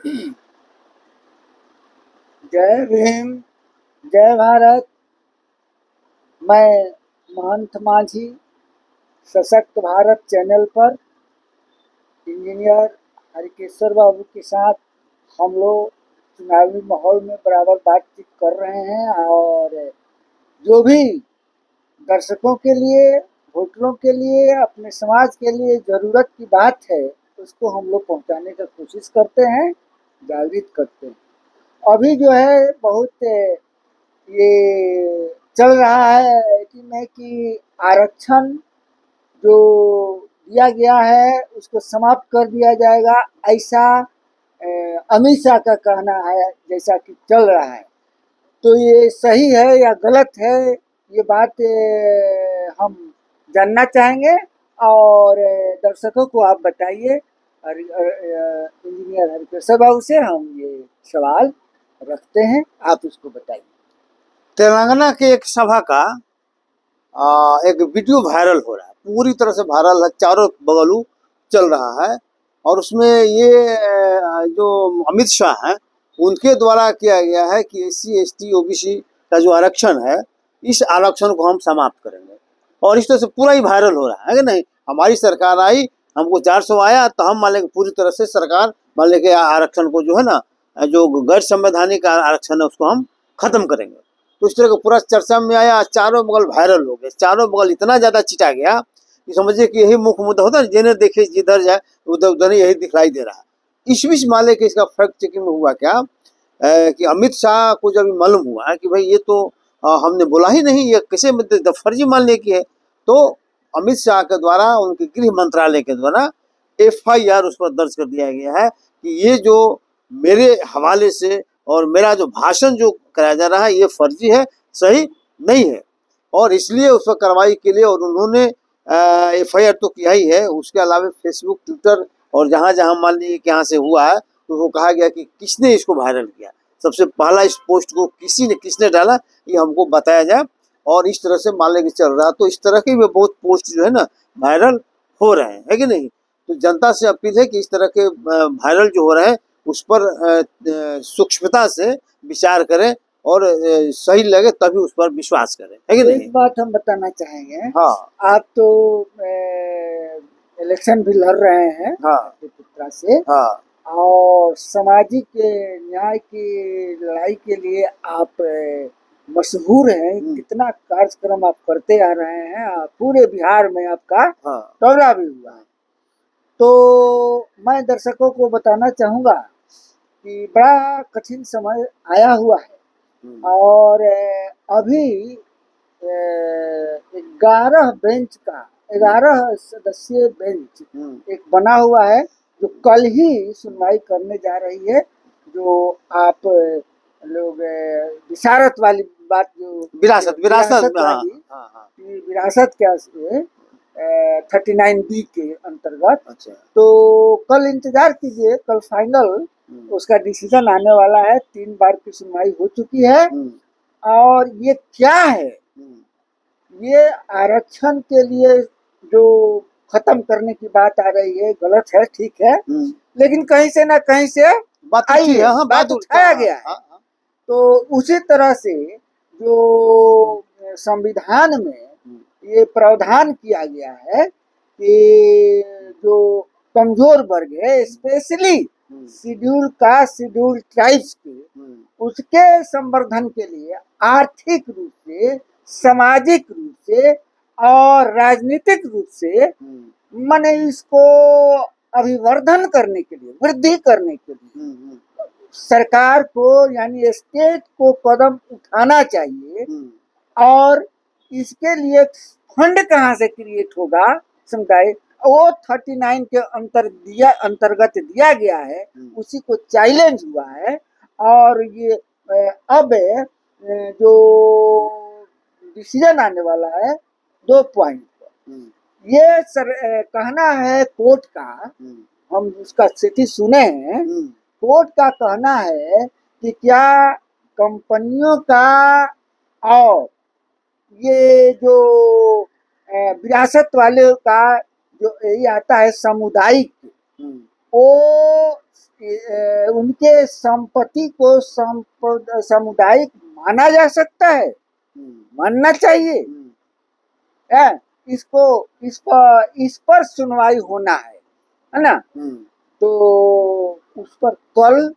जय भीम, जय भारत। मैं महंत माझी सशक्त भारत चैनल पर इंजीनियर हरिकेश्वर बाबू के साथ हम लोग चुनावी माहौल में बराबर बातचीत कर रहे हैं और जो भी दर्शकों के लिए, वोटरों के लिए, अपने समाज के लिए ज़रूरत की बात है उसको हम लोग पहुंचाने की कोशिश करते हैं, जागृत करते हैं। अभी जो है बहुत ये चल रहा है कि आरक्षण जो दिया गया है उसको समाप्त कर दिया जाएगा, ऐसा अमित शाह का कहना है जैसा कि चल रहा है। तो ये सही है या गलत है, ये बात हम जानना चाहेंगे और दर्शकों को आप बताइए। इंजीनियर हरिप्रसाद बाबू से हम ये सवाल रखते हैं, आप उसको बताइए। तेलंगाना के एक सभा का एक वीडियो वायरल हो रहा है, पूरी तरह से वायरल है, चारों बगलू चल रहा है। और उसमें ये जो अमित शाह हैं उनके द्वारा किया गया है कि SC ST OBC का जो आरक्षण है, इस आरक्षण को हम समाप्त करेंगे। और इस तरह से पूरा ही वायरल हो रहा है कि नहीं, हमारी सरकार आई, हमको 400 आया तो हम मान लेंगे पूरी तरह से सरकार मान लेंगे आरक्षण को जो है ना, जो गैर संवैधानिक आरक्षण है उसको हम खत्म करेंगे। तो इस तरह का पूरा चर्चा में आया, चारों बगल वायरल हो गए, चारों बगल इतना ज्यादा चिटा गया कि समझिए कि यही मुख्य मुद्दा होता है, जिन्हें देखे जिधर जाए उधर उधर यही दिखलाई दे रहा है। इस बीच मान लें कि इसका फैक्ट चेकिंग में हुआ क्या कि अमित शाह को जब मालूम हुआ कि भाई ये तो हमने बोला ही नहीं, ये कैसे फर्जी मान ले की है, तो अमित शाह के द्वारा उनके गृह मंत्रालय के द्वारा FIR उस पर दर्ज कर दिया गया है कि ये जो मेरे हवाले से और मेरा जो भाषण जो कराया जा रहा है ये फर्जी है, सही नहीं है। और इसलिए उस पर कार्रवाई के लिए और उन्होंने FIR तो किया ही है, उसके अलावा फेसबुक, ट्विटर और जहाँ जहाँ मान लीजिए कि यहाँ से हुआ है तो वो कहा गया कि किसने इसको वायरल किया, सबसे पहला इस पोस्ट को किसने डाला ये हमको बताया जाए। और इस तरह से मान लेके चल रहा है, तो इस तरह के भी बहुत पोस्ट जो है ना वायरल हो रहे हैं, है कि नहीं। तो जनता से अपील है कि इस तरह के वायरल जो हो रहे हैं उस पर सूक्ष्मता से विचार करें और सही लगे तभी उस पर विश्वास करें, है कि नहीं। एक बात हम बताना चाहेंगे। हाँ, आप तो इलेक्शन भी लड़ रहे हैं हाँ, पुत्रा से, हाँ, और सामाजिक न्याय की लड़ाई के लिए आप मशहूर हैं। कितना कार्यक्रम आप करते आ रहे हैं, पूरे बिहार में आपका हाँ, दौरा भी हुआ है। तो मैं दर्शकों को बताना चाहूँगा कि बड़ा कठिन समय आया हुआ है और अभी 11 सदस्यीय बेंच एक बना हुआ है जो कल ही सुनवाई करने जा रही है। जो आप लोग विरासत वाली बात, जो विरासत वाली विरासत क्या 39B के अंतर्गत। अच्छा, तो कल इंतजार कीजिए, कल फाइनल उसका डिसीजन आने वाला है। 3 बार की सुनवाई हो चुकी है और ये क्या है, ये आरक्षण के लिए जो खत्म करने की बात आ रही है गलत है, ठीक है, लेकिन कहीं से ना कहीं से बात उठाया गया है। तो उसी तरह से जो संविधान में ये प्रावधान किया गया है कि जो कमजोर वर्ग है, स्पेशली शेड्यूल ट्राइब्स के, उसके संवर्धन के लिए आर्थिक रूप से, सामाजिक रूप से और राजनीतिक रूप से माने इसको अभिवर्धन करने के लिए, वृद्धि करने के लिए सरकार को यानी स्टेट को कदम उठाना चाहिए। और इसके लिए फंड कहाँ से क्रिएट होगा समुदाय, वो 39 के अंतर्गत दिया गया है, उसी को चैलेंज हुआ है। और ये अब जो डिसीजन आने वाला है 2 पॉइंट पर, ये कहना है कोर्ट का, हम उसका स्थिति सुने हैं। कोर्ट का कहना है कि क्या कंपनियों का और ये जो विरासत वाले का जो ये आता है सामुदायिक, वो उनके संपत्ति को सामुदायिक माना जा सकता है, मानना चाहिए। है, इस पर सुनवाई होना है ना। तो उस पर कल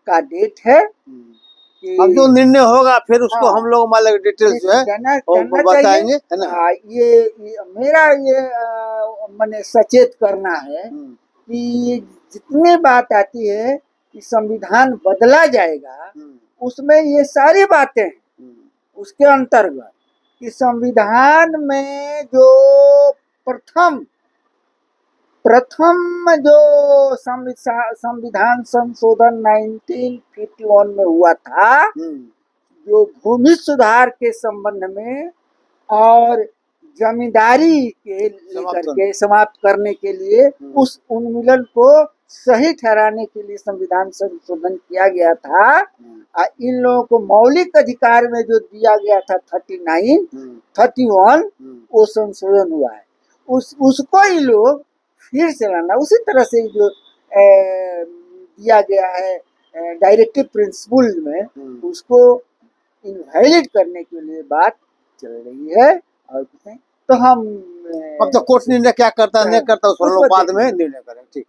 का डेट है कि अब जो निर्णय होगा फिर उसको हाँ, हम लोग मालिक डिटेल्स जो है वो बताएंगे, है ना। ये मेरा मैंने सचेत करना है कि जितनी बात आती है कि संविधान बदला जाएगा, उसमें ये सारी बातें हैं उसके अंतर्गत कि संविधान में जो प्रथम जो संविधान संशोधन 1951 में हुआ था, जो भूमि सुधार के संबंध में और जमींदारी के लेकर के समाप्त करने के लिए उस उन्मूलन को सही ठहराने के लिए संविधान संशोधन किया गया था। इन लोगों को मौलिक अधिकार में जो दिया गया था 31 वो संशोधन हुआ है। उसको ही लोग फिर से लाना, उसी तरह से जो दिया गया है डायरेक्टिव प्रिंसिपल में, उसको इनवैलिड करने के लिए बात चल रही है। और कुछ नहीं, तो हम अब तो कोर्ट निर्णय क्या करता है नहीं करता उस पर लोग बाद में निर्णय करें। ठीक।